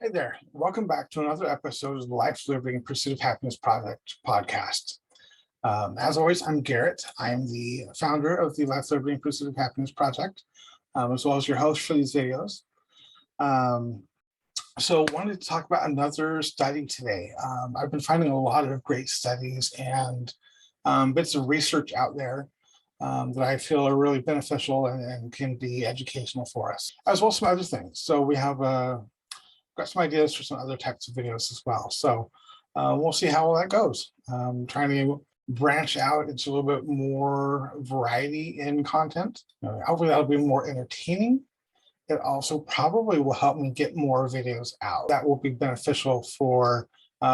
Hey there. Welcome back to another episode of the Life, Living, and Pursuit of Happiness Project podcast. As always, I'm Garrett. I'm the founder of the Life, Living, and Pursuit of Happiness Project, as well as your host for these videos. So wanted to talk about another study today. I've been finding a lot of great studies and bits of research out there that I feel are really beneficial and can be educational for us, as well as some other things. So we have got some ideas for some other types of videos as well. So we'll see how all that goes. Trying to branch out into a little bit more variety in content. Hopefully that'll be more entertaining. It also probably will help me get more videos out. That will be beneficial for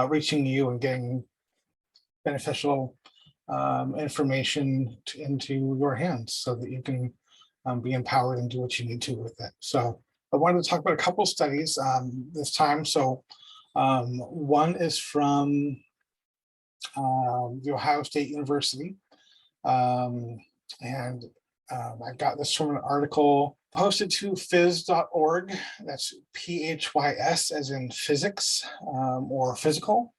reaching you and getting beneficial information into your hands so that you can be empowered and do what you need to with it. So I wanted to talk about a couple of studies this time. So one is from the Ohio State University. And I got this from an article posted to phys.org. That's PHYS as in physics or physical.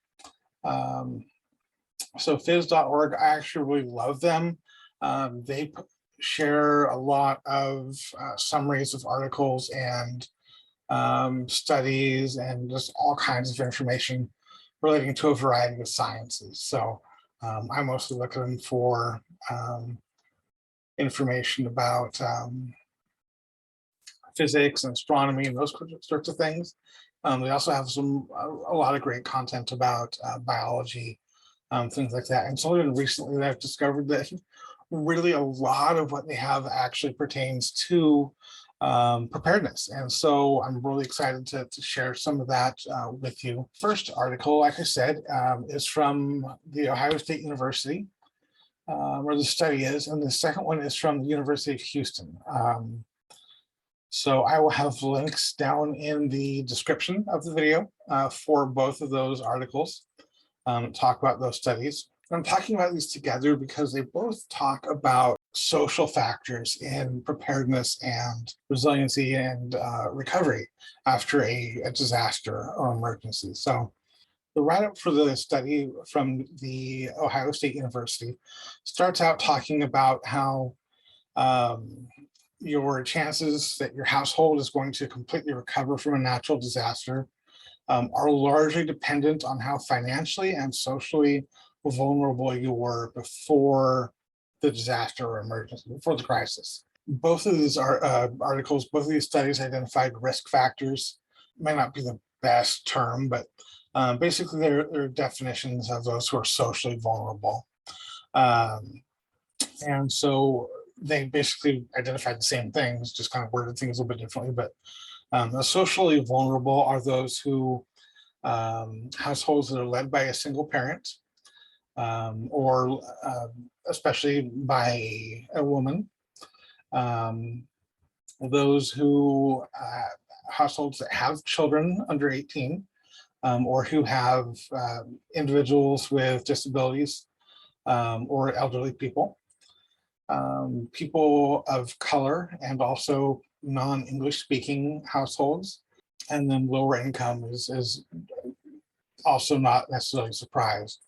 So phys.org, I actually really love them. They share a lot of summaries of articles and studies and just all kinds of information relating to a variety of sciences. So I mostly look at them for information about physics and astronomy and those sorts of things. They also have a lot of great content about biology, things like that. And so recently I've discovered that really a lot of what they have actually pertains to preparedness. And so I'm really excited to share some of that with you. First article, like I said, is from the Ohio State University, where the study is, and the second one is from the University of Houston. So I will have links down in the description of the video for both of those articles, talk about those studies. I'm talking about these together because they both talk about social factors in preparedness and resiliency and recovery after a disaster or emergency. So the write-up for the study from the Ohio State University starts out talking about how your chances that your household is going to completely recover from a natural disaster are largely dependent on how financially and socially vulnerable you were before the disaster or emergency, before the crisis. Both of these articles, both of these studies identified risk factors. May not be the best term, but basically they're definitions of those who are socially vulnerable. And so they basically identified the same things, just kind of worded things a little bit differently. But the socially vulnerable are those who households that are led by a single parent, or especially by a woman. Those who households that have children under 18, or who have individuals with disabilities, or elderly people. People of color and also non-English speaking households. And then lower income is also not necessarily a surprise.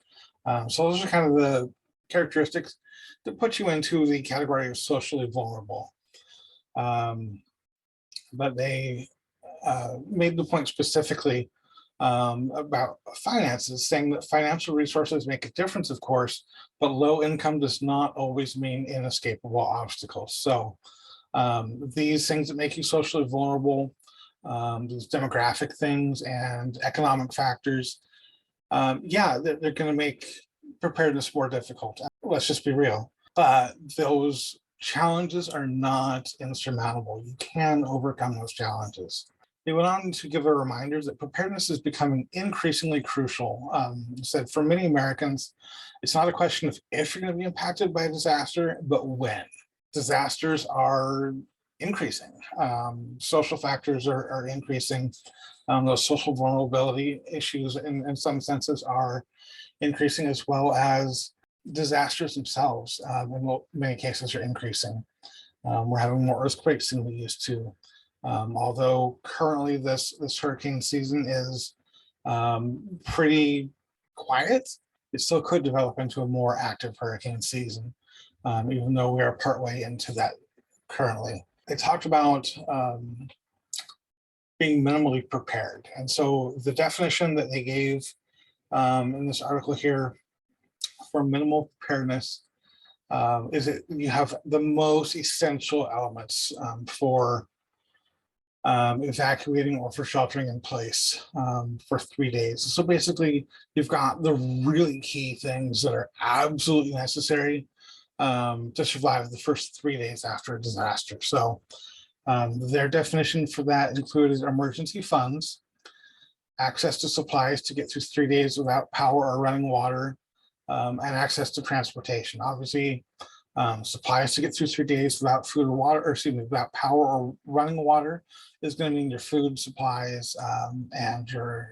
So those are kind of the characteristics that put you into the category of socially vulnerable. But they made the point specifically about finances, saying that financial resources make a difference, of course, but low income does not always mean inescapable obstacles. So these things that make you socially vulnerable, these demographic things and economic factors, they're going to make preparedness more difficult. Let's just be real. But those challenges are not insurmountable. You can overcome those challenges. They went on to give a reminder that preparedness is becoming increasingly crucial. Said for many Americans, it's not a question of if you're going to be impacted by a disaster, but when. Disasters are increasing. Social factors are increasing. Those social vulnerability issues in some senses are increasing, as well as disasters themselves in many cases are increasing. We're having more earthquakes than we used to. Although currently this hurricane season is pretty quiet, it still could develop into a more active hurricane season, even though we are partway into that currently. They talked about being minimally prepared. And so the definition that they gave in this article here for minimal preparedness is that you have the most essential elements for evacuating or for sheltering in place for 3 days. So basically, you've got the really key things that are absolutely necessary to survive the first 3 days after a disaster. So their definition for that included emergency funds, access to supplies to get through 3 days without power or running water, and access to transportation. Obviously, supplies to get through 3 days without food or water, or excuse me, without power or running water is going to mean your food supplies and your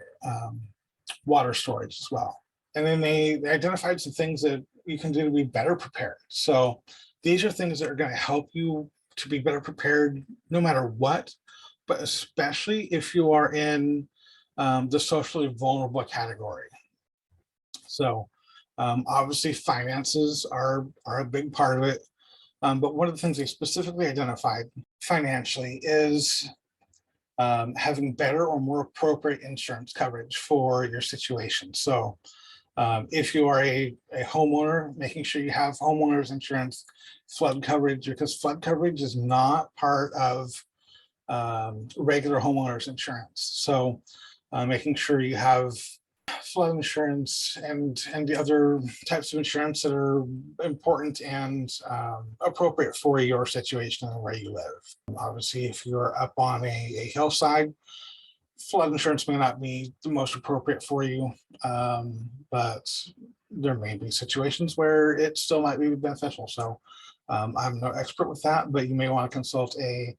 water storage as well. And then they identified some things that you can do to be better prepared. So these are things that are going to help you to be better prepared no matter what, but especially if you are in the socially vulnerable category. So obviously finances are a big part of it. But one of the things they specifically identified financially is having better or more appropriate insurance coverage for your situation. So if you are a homeowner, making sure you have homeowners insurance, flood coverage, because flood coverage is not part of regular homeowners insurance. So making sure you have flood insurance and the other types of insurance that are important and appropriate for your situation and where you live. Obviously, if you're up on a hillside, flood insurance may not be the most appropriate for you, but there may be situations where it still might be beneficial. So I'm no expert with that, but you may want to consult a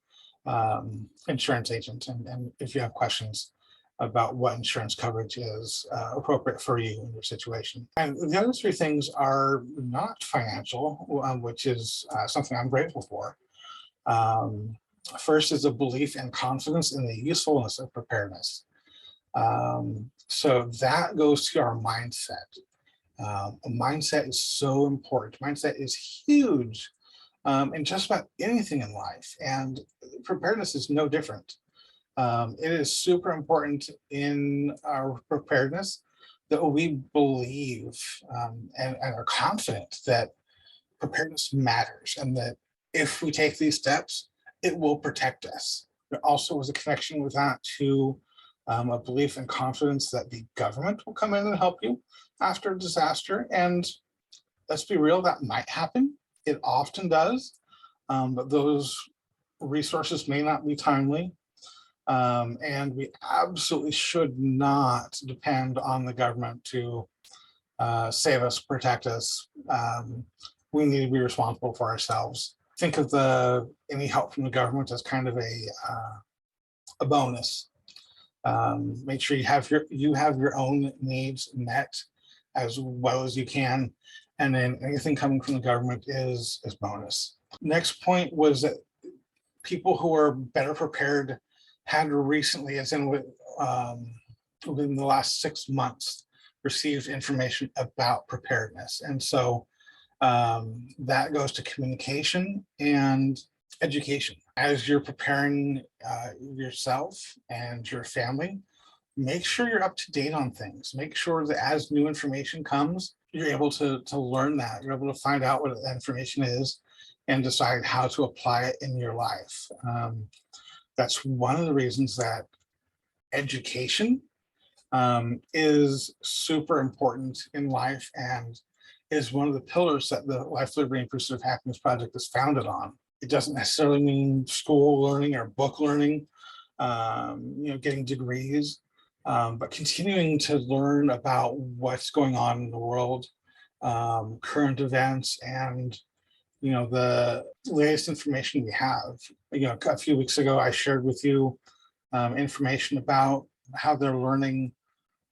insurance agent, and if you have questions about what insurance coverage is appropriate for you in your situation. And the other three things are not financial, which is something I'm grateful for. First is a belief and confidence in the usefulness of preparedness. So that goes to our mindset. A mindset is so important. Mindset is huge in just about anything in life, and preparedness is no different. It is super important in our preparedness that we believe and are confident that preparedness matters, and that if we take these steps, it will protect us. There also was a connection with that to a belief and confidence that the government will come in and help you after a disaster. And let's be real, that might happen. It often does, but those resources may not be timely. And we absolutely should not depend on the government to save us, protect us. We need to be responsible for ourselves. Think of any help from the government as kind of a bonus. Make sure you have your own needs met as well as you can, and then anything coming from the government is bonus. Next point was that people who are better prepared had recently, as in within the last 6 months, received information about preparedness. And so that goes to communication and education. As you're preparing yourself and your family, make sure you're up to date on things. Make sure that as new information comes, you're able to learn that. You're able to find out what that information is and decide how to apply it in your life. That's one of the reasons that education is super important in life and is one of the pillars that the Life, Liberty, and Pursuit of Happiness Project is founded on. It doesn't necessarily mean school learning or book learning, getting degrees, but continuing to learn about what's going on in the world, current events, and the latest information we have. A few weeks ago, I shared with you information about how they're learning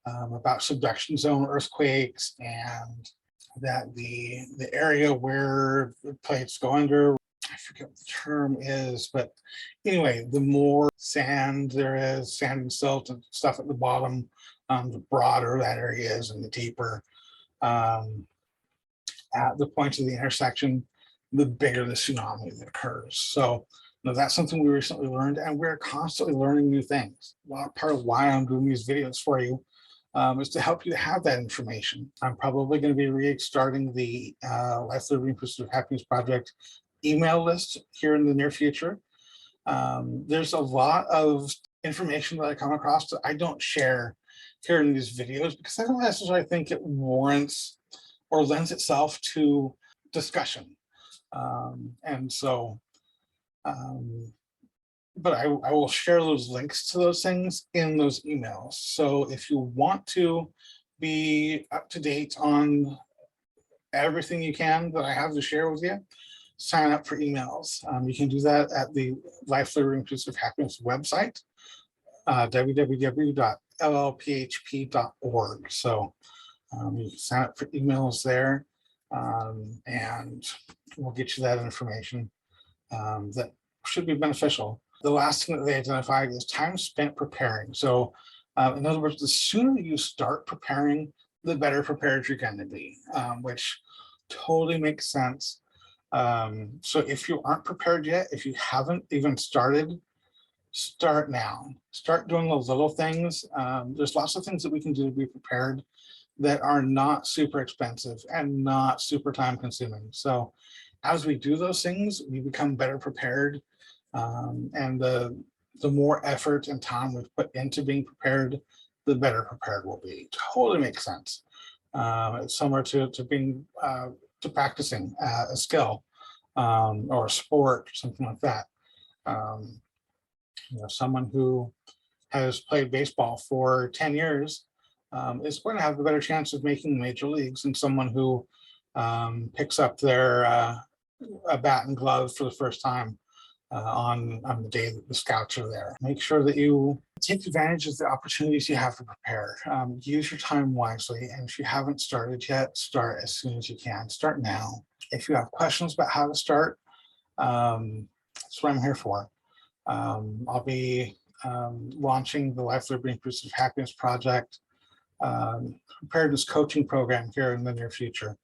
about subduction zone earthquakes, and that the area where the plates go under I forget what the term is, but anyway, the more sand there is, sand and silt and stuff at the bottom, the broader that area is and the deeper. At the point of the intersection, the bigger the tsunami that occurs. So that's something we recently learned, and we're constantly learning new things. Well, part of why I'm doing these videos for you is to help you to have that information. I'm probably going to be restarting the Life Liberty and Pursuit of Happiness Project email list here in the near future. There's a lot of information that I come across that I don't share here in these videos because I don't necessarily think it warrants or lends itself to discussion. And so, but I will share those links to those things in those emails. So if you want to be up to date on everything you can that I have to share with you, sign up for emails. You can do that at the Life Liberty and Pursuit of Happiness website, www.LLPHP.org. So you can sign up for emails there, and we'll get you that information that should be beneficial. The last thing that they identified is time spent preparing. So in other words, the sooner you start preparing, the better prepared you're going to be, which totally makes sense. So if you aren't prepared yet, if you haven't even started, start now. Start doing those little things. There's lots of things that we can do to be prepared that are not super expensive and not super time consuming. So as we do those things, we become better prepared. And the more effort and time we've put into being prepared, the better prepared we'll be. Totally makes sense. It's similar to being to practicing a skill or a sport, something like that. Someone who has played baseball for 10 years is going to have a better chance of making major leagues than someone who picks up their a bat and glove for the first time on the day that the scouts are there. Make sure that you take advantage of the opportunities you have to prepare. Use your time wisely, and if you haven't started yet, start as soon as you can. Start now. If you have questions about how to start, that's what I'm here for. I'll be launching the Life Liberty and Pursuit of Happiness Project preparedness coaching program here in the near future.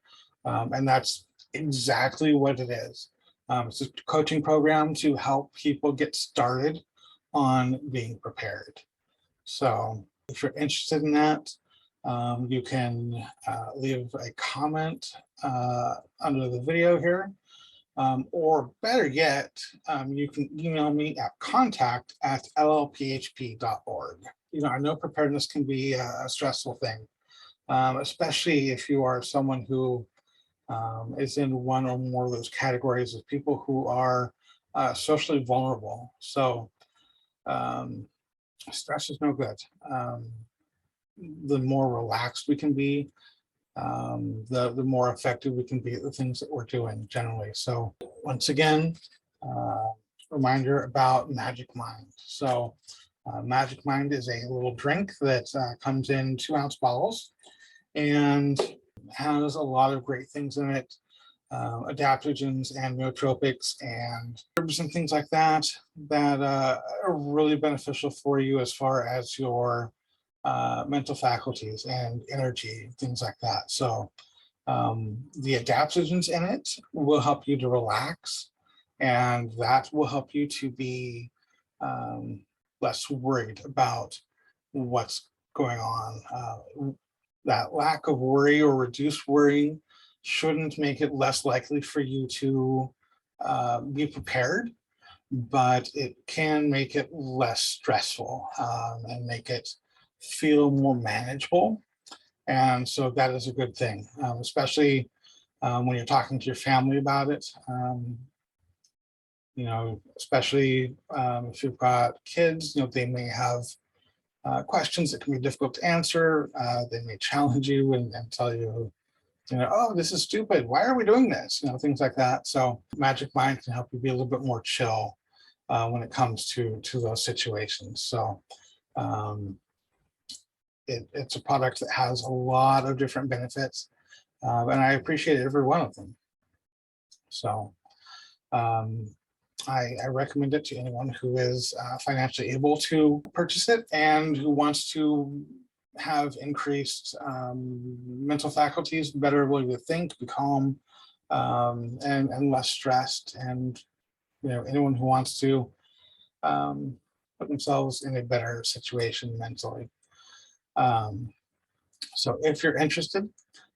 And that's exactly what it is. It's a coaching program to help people get started on being prepared. So if you're interested in that, you can leave a comment under the video here. Or better yet, you can email me at contact@llphp.org. I know preparedness can be a stressful thing, especially if you are someone who is in one or more of those categories of people who are socially vulnerable. So stress is no good. The more relaxed we can be, the more effective we can be at the things that we're doing generally. So once again, reminder about Magic Mind. So Magic Mind is a little drink that comes in 2-ounce bottles and has a lot of great things in it, adaptogens and nootropics and herbs and things like that that are really beneficial for you as far as your mental faculties and energy, things like that. So the adaptogens in it will help you to relax, and that will help you to be less worried about what's going on. That lack of worry or reduced worry shouldn't make it less likely for you to be prepared, but it can make it less stressful and make it feel more manageable. And so that is a good thing, especially when you're talking to your family about it. Especially if you've got kids, they may have questions that can be difficult to answer. They may challenge you and tell you, oh, this is stupid. Why are we doing this? Things like that. So Magic Mind can help you be a little bit more chill when it comes to those situations. So it's a product that has a lot of different benefits, and I appreciate every one of them. So I recommend it to anyone who is financially able to purchase it and who wants to have increased mental faculties, better ability to think, be calm, and less stressed. And anyone who wants to put themselves in a better situation mentally. So if you're interested,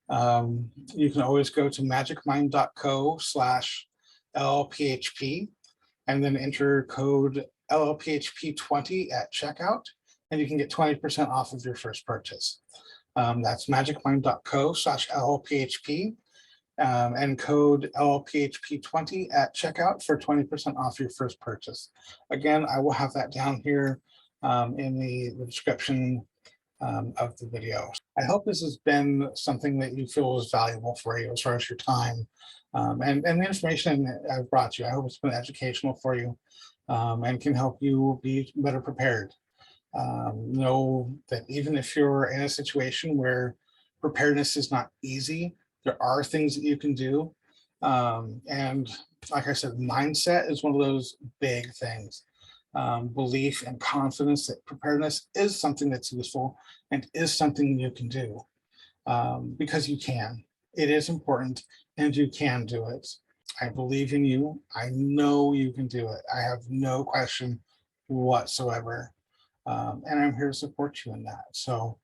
you can always go to magicmind.co/LLPHP and then enter code LLPHP20 at checkout, and you can get 20% off of your first purchase. That's magicmind.co/LLPHP and code LLPHP20 at checkout for 20% off your first purchase. Again, I will have that down here in the description of the video. I hope this has been something that you feel is valuable for you as far as your time and the information I've brought you. I hope it's been educational for you and can help you be better prepared. Know that even if you're in a situation where preparedness is not easy, there are things that you can do. And like I said, mindset is one of those big things. Belief and confidence that preparedness is something that's useful and is something you can do because you can. It is important and you can do it. I believe in you. I know you can do it. I have no question whatsoever. And I'm here to support you in that. So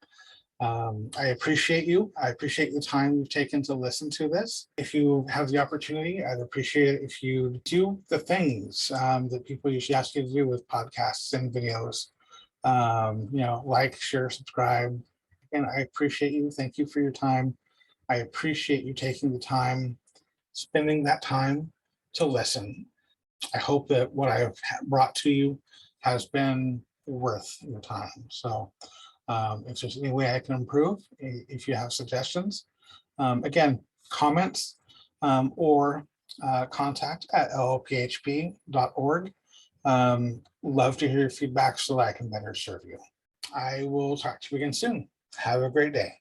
I appreciate you. I appreciate the time you've taken to listen to this. If you have the opportunity, I'd appreciate it if you do the things that people usually ask you to do with podcasts and videos. Like, share, subscribe. And I appreciate you. Thank you for your time. I appreciate you taking the time, spending that time to listen. I hope that what I have brought to you has been worth your time. So if there's any way I can improve, if you have suggestions, again, comments or contact at llphp.org. Love to hear your feedback so that I can better serve you. I will talk to you again soon. Have a great day.